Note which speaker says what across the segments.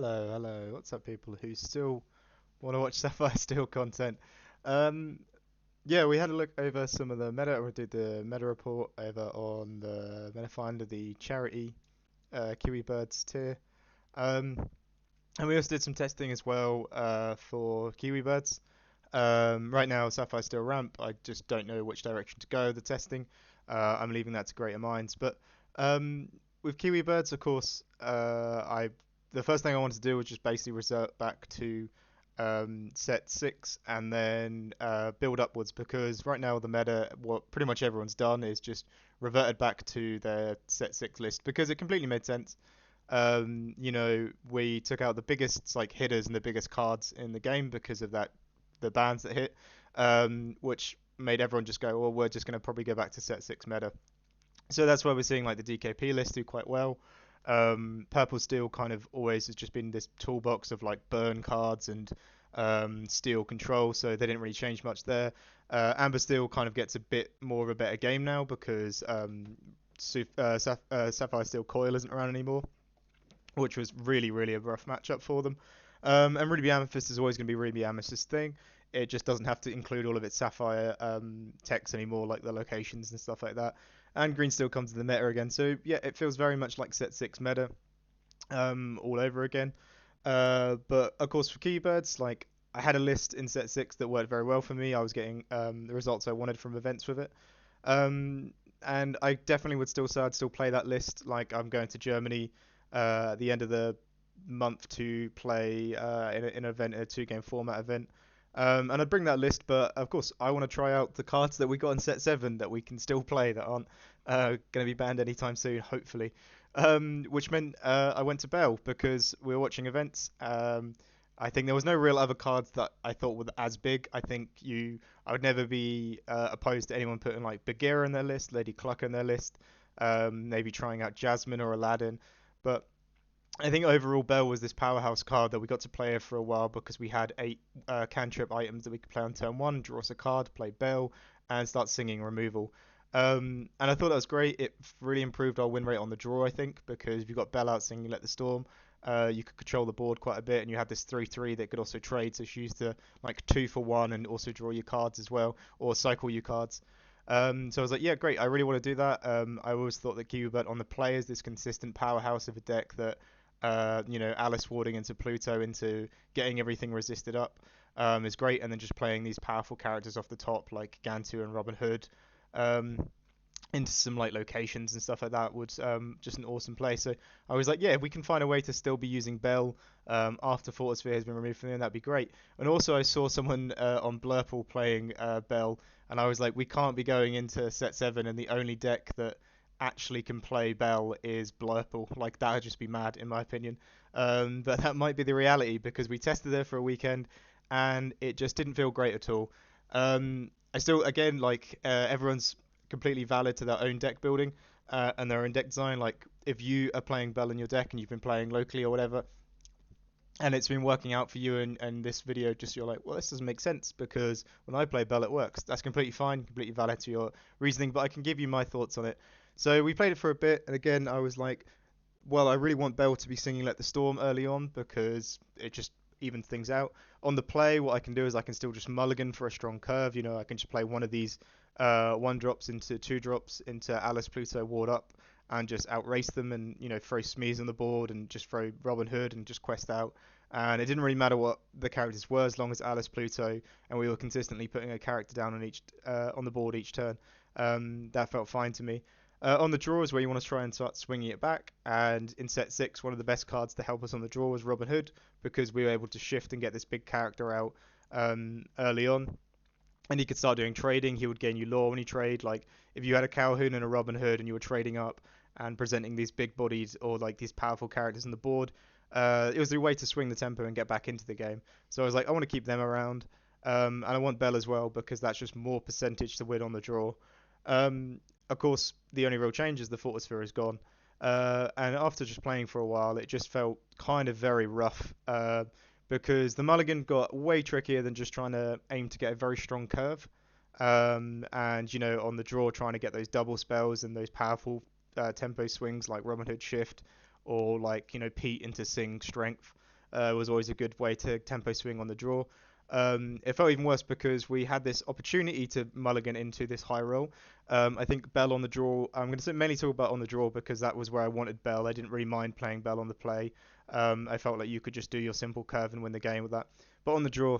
Speaker 1: Hello, hello. What's up, people who still want to watch Sapphire Steel content? Um, yeah, we had a look over some of the meta. We did the meta report over on the meta finder, the charity Kiwi Birds tier. Um, and we also did some testing as well for Kiwi Birds. Right now, Sapphire Steel ramp. I just don't know which direction to go with the testing. I'm leaving that to greater minds. But um, with Kiwi Birds, of course, I the first thing I wanted to do was just basically revert back to set six and then build upwards because right now the meta, what pretty much everyone's done is just reverted back to their set six list because it completely made sense. We took out the biggest like hitters and the biggest cards in the game because of that the bans that hit, which made everyone just go, well, we're just going to probably go back to set six meta. So that's why we're seeing like the DKP list do quite well. Purple Steel kind of always has just been this toolbox of like burn cards and steel control, so they didn't really change much there. Amber Steel kind of gets a bit more of a better game now because Sapphire Steel Coil isn't around anymore, which was really, really a rough matchup for them. And Ruby Amethyst is always going to be Ruby Amethyst's thing. It just doesn't have to include all of its Sapphire text anymore, like the locations and stuff like that. And Green still comes to the meta again. So, yeah, it feels very much like Set 6 meta all over again. But, of course, for Keybirds, like, I had a list in Set 6 that worked very well for me. I was getting the results I wanted from events with it. And I definitely would still say I'd still play that list. Like, I'm going to Germany at the end of the month to play in an event, a two-game format event. And I'd bring that list, but of course, I want to try out the cards that we got in set seven that we can still play that aren't going to be banned anytime soon, hopefully. Which meant I went to Belle because we were watching events. I think there was no real other cards that I thought were as big. I would never be opposed to anyone putting like Bagheera in their list, Lady Cluck in their list, maybe trying out Jasmine or Aladdin. But I think overall Belle was this powerhouse card that we got to play for a while because we had eight cantrip items that we could play on turn one, draw us a card, play Belle, and start singing removal. And I thought that was great. It really improved our win rate on the draw, I think, because if you got Belle out singing Let the Storm, you could control the board quite a bit, and you had this 3/3 that could also trade, so she used to like 2 for 1 and also draw your cards as well, or cycle your cards. So I was like, yeah, great. I really want to do that. I always thought that Cubert on the play is this consistent powerhouse of a deck that Alice warding into Pluto into getting everything resisted up is great, and then just playing these powerful characters off the top like Gantu and Robin Hood um, into some like locations and stuff like that was just an awesome play. So I was like, yeah, if we can find a way to still be using Belle after Fortisphere has been removed from them, that'd be great. And also I saw someone on Blurple playing Belle, and I was like, we can't be going into set seven and the only deck that actually can play Belle is Blurple. Like that would just be mad in my opinion. But that might be the reality because we tested her for a weekend and it just didn't feel great at all. I still, again, like everyone's completely valid to their own deck building and their own deck design. Like if you are playing Belle in your deck and you've been playing locally or whatever, and it's been working out for you and this video, just you're like, well, this doesn't make sense because when I play Belle, it works. That's completely fine, completely valid to your reasoning, but I can give you my thoughts on it. So we played it for a bit, and again, I was like, well, I really want Belle to be singing Let the Storm early on because it just evens things out. On the play, what I can do is I can still just mulligan for a strong curve. You know, I can just play one of these one drops into two drops into Alice Pluto ward up and just outrace them and, throw Smeeze on the board and just throw Robin Hood and just quest out. And it didn't really matter what the characters were as long as Alice Pluto and we were consistently putting a character down on each on the board each turn. That felt fine to me. On the draw is where you want to try and start swinging it back. And in set six, one of the best cards to help us on the draw was Robin Hood because we were able to shift and get this big character out early on. And he could start doing trading. He would gain you lore when you trade. Like if you had a Calhoun and a Robin Hood and you were trading up and presenting these big bodies or like these powerful characters on the board, it was a way to swing the tempo and get back into the game. So I was like, I want to keep them around. And I want Belle as well because that's just more percentage to win on the draw. Of course, the only real change is the Fortisphere is gone. And after just playing for a while, it just felt kind of very rough because the mulligan got way trickier than just trying to aim to get a very strong curve. And, on the draw, trying to get those double spells and those powerful tempo swings like Robin Hood Shift or like, Pete into Sing Strength. was always a good way to tempo swing on the draw. It felt even worse because we had this opportunity to mulligan into this high roll. I think Belle on the draw. I'm going to mainly talk about on the draw because that was where I wanted Belle. I didn't really mind playing Belle on the play. I felt like you could just do your simple curve and win the game with that. But on the draw,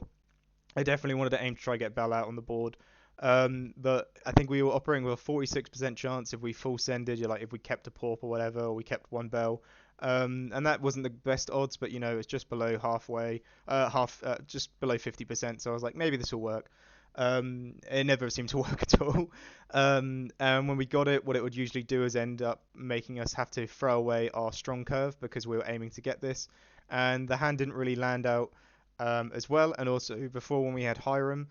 Speaker 1: I definitely wanted to aim to try get Bell out on the board. But I think we were operating with a 46% chance if we full sended, like if we kept a Porp or whatever, or we kept one Bell. And that wasn't the best odds, but it's just below halfway, just below 50%. So I was like, maybe this will work. It never seemed to work at all. And when we got it, what it would usually do is end up making us have to throw away our strong curve because we were aiming to get this. And the hand didn't really land out as well. And also before when we had Hiram,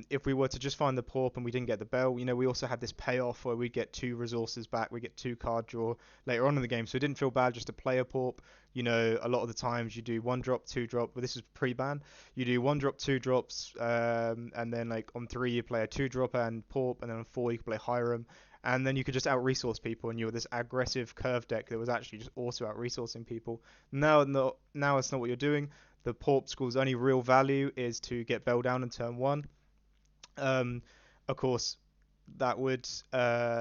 Speaker 1: if we were to just find the Porp and we didn't get the Bell, we also had this payoff where we'd get two resources back, we get two card draw later on in the game. So it didn't feel bad just to play a Porp. A lot of the times you do one drop, two drop, but this is pre-ban. You do one drop, two drops, and then like on three you play a two drop and Porp, and then on four you can play Hiram. And then you could just out resource people, and you were this aggressive curve deck that was actually just also out resourcing people. Now it's not what you're doing. The Porp School's only real value is to get Bell down in turn one. Um, of course, that would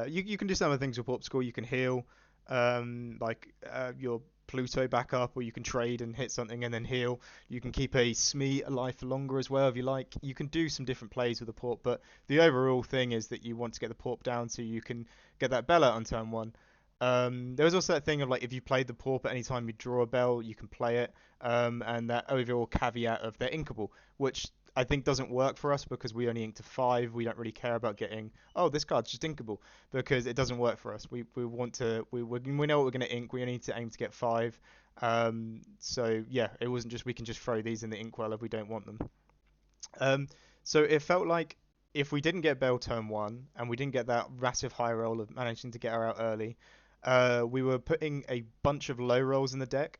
Speaker 1: you can do some of the things with Porp School. You can heal, your Pluto back up, or you can trade and hit something and then heal. You can keep a Smee alive for longer as well if you like. You can do some different plays with the Porp, but the overall thing is that you want to get the Porp down so you can get that Bell out on turn one. There was also that thing of like if you played the Porp at any time you draw a Bell, you can play it, and that overall caveat of they're inkable, which I think doesn't work for us because we only ink to 5. We don't really care about getting, oh, this card's just inkable, because it doesn't work for us. We want to, we know what we're going to ink. We only need to aim to get 5. So yeah, it wasn't just we can just throw these in the inkwell if we don't want them. Um, so it felt like if we didn't get Bell turn 1 and we didn't get that massive high roll of managing to get her out early, we were putting a bunch of low rolls in the deck,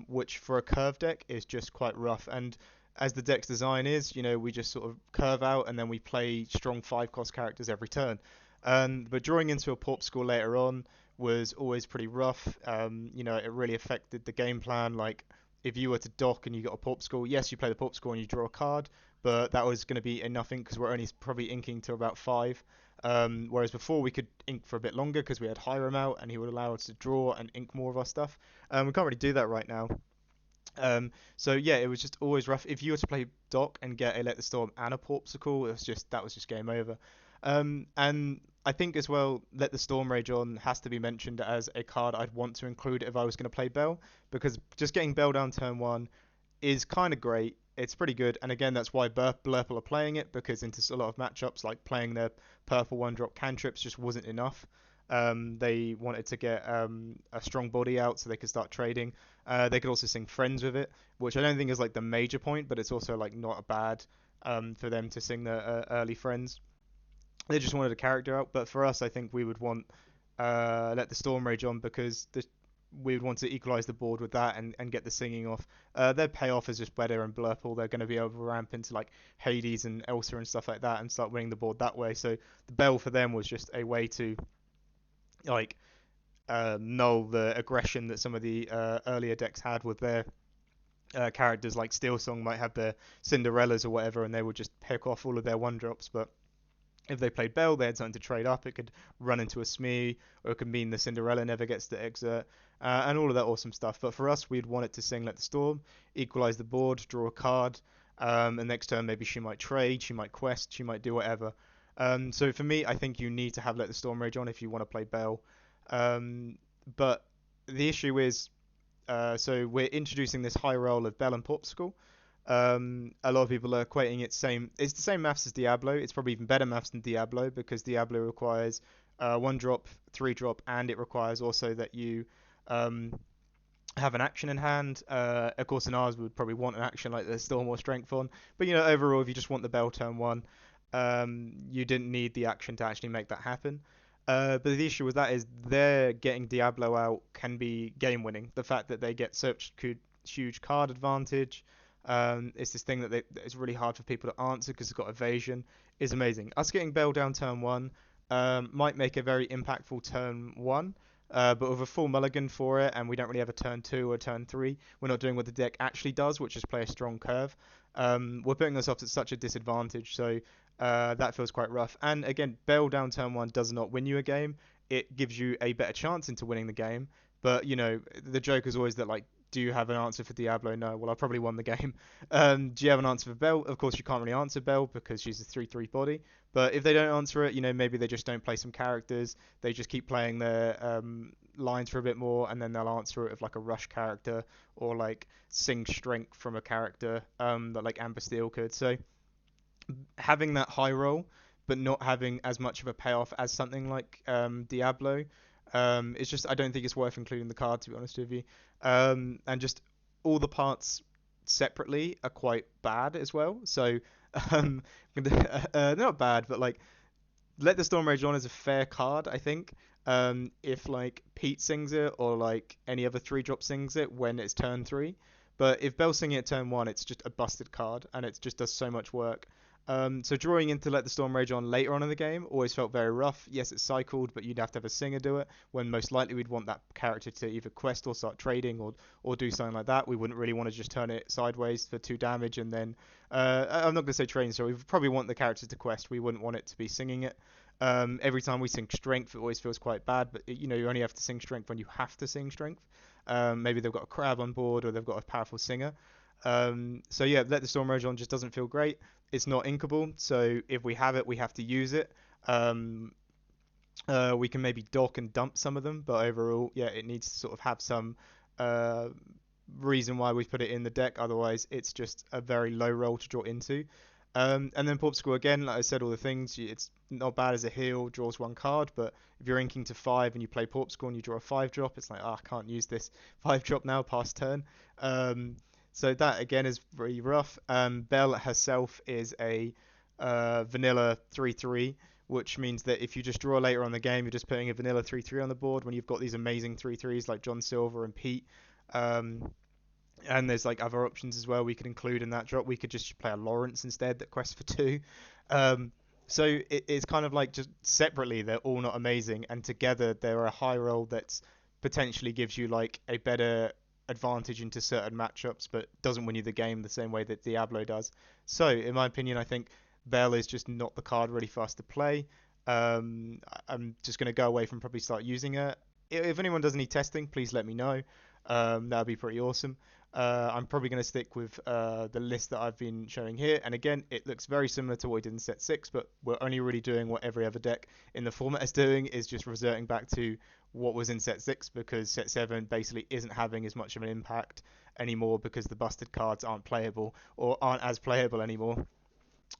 Speaker 1: which for a curve deck is just quite rough. And as the deck's design is, we just sort of curve out and then we play strong 5-cost characters every turn. But drawing into a Porp School later on was always pretty rough. It really affected the game plan. Like, if you were to dock and you got a Porp School, yes, you play the Porp School and you draw a card, but that was going to be a nothing because we're only probably inking to about 5. Whereas before we could ink for a bit longer because we had Hiram out and he would allow us to draw and ink more of our stuff. We can't really do that right now. So yeah, it was just always rough. If you were to play Doc and get a Let the Storm and a Porpsicle, that was just game over. And I think as well, Let the Storm Rage On has to be mentioned as a card I'd want to include if I was going to play Bell, because just getting Bell down turn 1 is kind of great. It's pretty good, and again, that's why Blurple are playing it, because into a lot of matchups, like playing their purple 1-drop cantrips just wasn't enough. They wanted to get a strong body out so they could start trading. They could also sing Friends with it, which I don't think is like the major point, but it's also like not a bad for them to sing the early Friends. They just wanted a character out, but for us, I think we would want Let the Storm Rage On, because we would want to equalize the board with that and get the singing off. Their payoff is just better, and Blurple, they're going to be able to ramp into like Hades and Elsa and stuff like that and start winning the board that way. So the Bell for them was just a way to like null the aggression that some of the earlier decks had with their characters. Like Steel Song might have their Cinderellas or whatever, and they would just pick off all of their 1-drops, but if they played Bell, they had something to trade up. It could run into a Smee, or it could mean the Cinderella never gets to exert, and all of that awesome stuff. But for us, we'd want it to sing Let the Storm, equalize the board, draw a card, and next turn maybe she might trade, she might quest, she might do whatever. So for me, I think you need to have Let the Storm Rage on if you want to play Bell. But the issue is, so we're introducing this high roll of Bell and Popsicle. A lot of people are equating it same. It's the same maths as Diablo. It's probably even better maths than Diablo, because Diablo requires 1-drop, 3-drop, and it requires also that you have an action in hand. Of course, in ours, we would probably want an action like there's still more strength on. But overall, if you just want the Bell turn 1, you didn't need the action to actually make that happen. But the issue with that is their getting Diablo out can be game winning. The fact that they get such huge card advantage, it's this thing that it's really hard for people to answer because it's got evasion, is amazing. Us getting Bell down turn 1 might make a very impactful turn 1, but with a full mulligan for it, and we don't really have a turn 2 or turn 3, we're not doing what the deck actually does, which is play a strong curve. We're putting ourselves at such a disadvantage, so that feels quite rough. And again, Bell down turn 1 does not win you a game. It gives you a better chance into winning the game, but the joke is always that, like, do you have an answer for Diablo? No. Well, I probably won the game. Do you have an answer for Belle? Of course, you can't really answer Belle because she's a 3/3 body. But if they don't answer it, maybe they just don't play some characters. They just keep playing their lines for a bit more, and then they'll answer it with like a rush character or like sing strength from a character that like Amber Steel could. So having that high roll, but not having as much of a payoff as something like Diablo, it's just I don't think it's worth including the card, to be honest with you. And just all the parts separately are quite bad as well. So um, not bad, but like let the Storm Rage on as a fair card, I think. If like Pete sings it or like any other 3-drop sings it when it's turn 3. But if Bell's singing it turn 1, it's just a busted card and it just does so much work. So drawing in to let the Storm Rage on later on in the game always felt very rough. Yes, it's cycled, but you'd have to have a singer do it, when most likely we'd want that character to either quest or start trading or do something like that. We wouldn't really want to just turn it sideways for 2 damage and then... I'm not going to say trading, so we probably want the character to quest. We wouldn't want it to be singing it. Every time we sing strength, it always feels quite bad, but you only have to sing strength when you have to sing strength. Maybe they've got a crab on board or they've got a powerful singer. So yeah, let the Storm Rage on just doesn't feel great. It's not inkable, so if we have it, we have to use it. Um, we can maybe dock and dump some of them, but overall, yeah, it needs to sort of have some uh, reason why we put it in the deck. Otherwise, it's just a very low roll to draw into. And then Popsicle again, like I said, all the things. It's not bad as a heal, draws 1 card, but if you're inking to 5 and you play Popsicle and you draw a 5-drop, it's like, I can't use this 5-drop now, past turn. Um, so that again is very rough. Belle herself is a vanilla 3/3, which means that if you just draw later on the game, you're just putting a vanilla 3/3 on the board when you've got these amazing 3/3s like John Silver and Pete. Um, and there's like other options as well we could include in that drop. We could just play a Lawrence instead that quests for 2. Um, so it's kind of like just separately they're all not amazing, and together they're a high roll that's potentially gives you like a better advantage into certain matchups, but doesn't win you the game the same way that Diablo does. So in my opinion, I think Bell is just not the card really for us to play. I'm just going to go away from probably start using it. If anyone does any testing, please let me know. That would be pretty awesome. I'm probably going to stick with the list that I've been showing here. And again, it looks very similar to what we did in set 6, but we're only really doing what every other deck in the format is doing, is just reverting back to what was in set 6, because set 7 basically isn't having as much of an impact anymore because the busted cards aren't playable or aren't as playable anymore.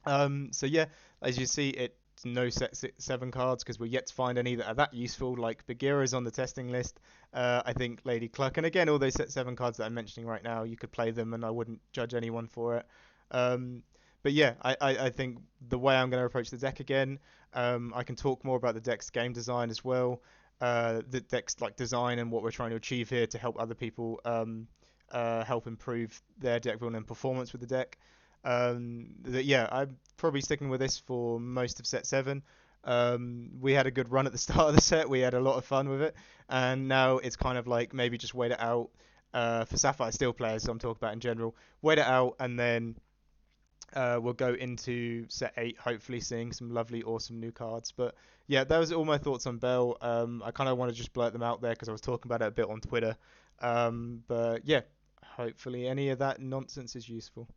Speaker 1: So yeah, as you see, it's no set 7 cards because we're yet to find any that are that useful. Like Bagheera's on the testing list. I think Lady Cluck, and again, all those set 7 cards that I'm mentioning right now, you could play them, and I wouldn't judge anyone for it. Um, but yeah, I think the way I'm going to approach the deck again, I can talk more about the deck's game design as well. The deck's like design and what we're trying to achieve here to help other people help improve their deck building and performance with the deck. Yeah, I'm probably sticking with this for most of set 7. We had a good run at the start of the set. We had a lot of fun with it, and now it's kind of like maybe just wait it out for Sapphire Steel players. So I'm talking about in general. Wait it out, and then we'll go into set 8, hopefully seeing some lovely, awesome new cards. But yeah, that was all my thoughts on Bell. I kind of want to just blurt them out there because I was talking about it a bit on Twitter. But yeah, hopefully any of that nonsense is useful.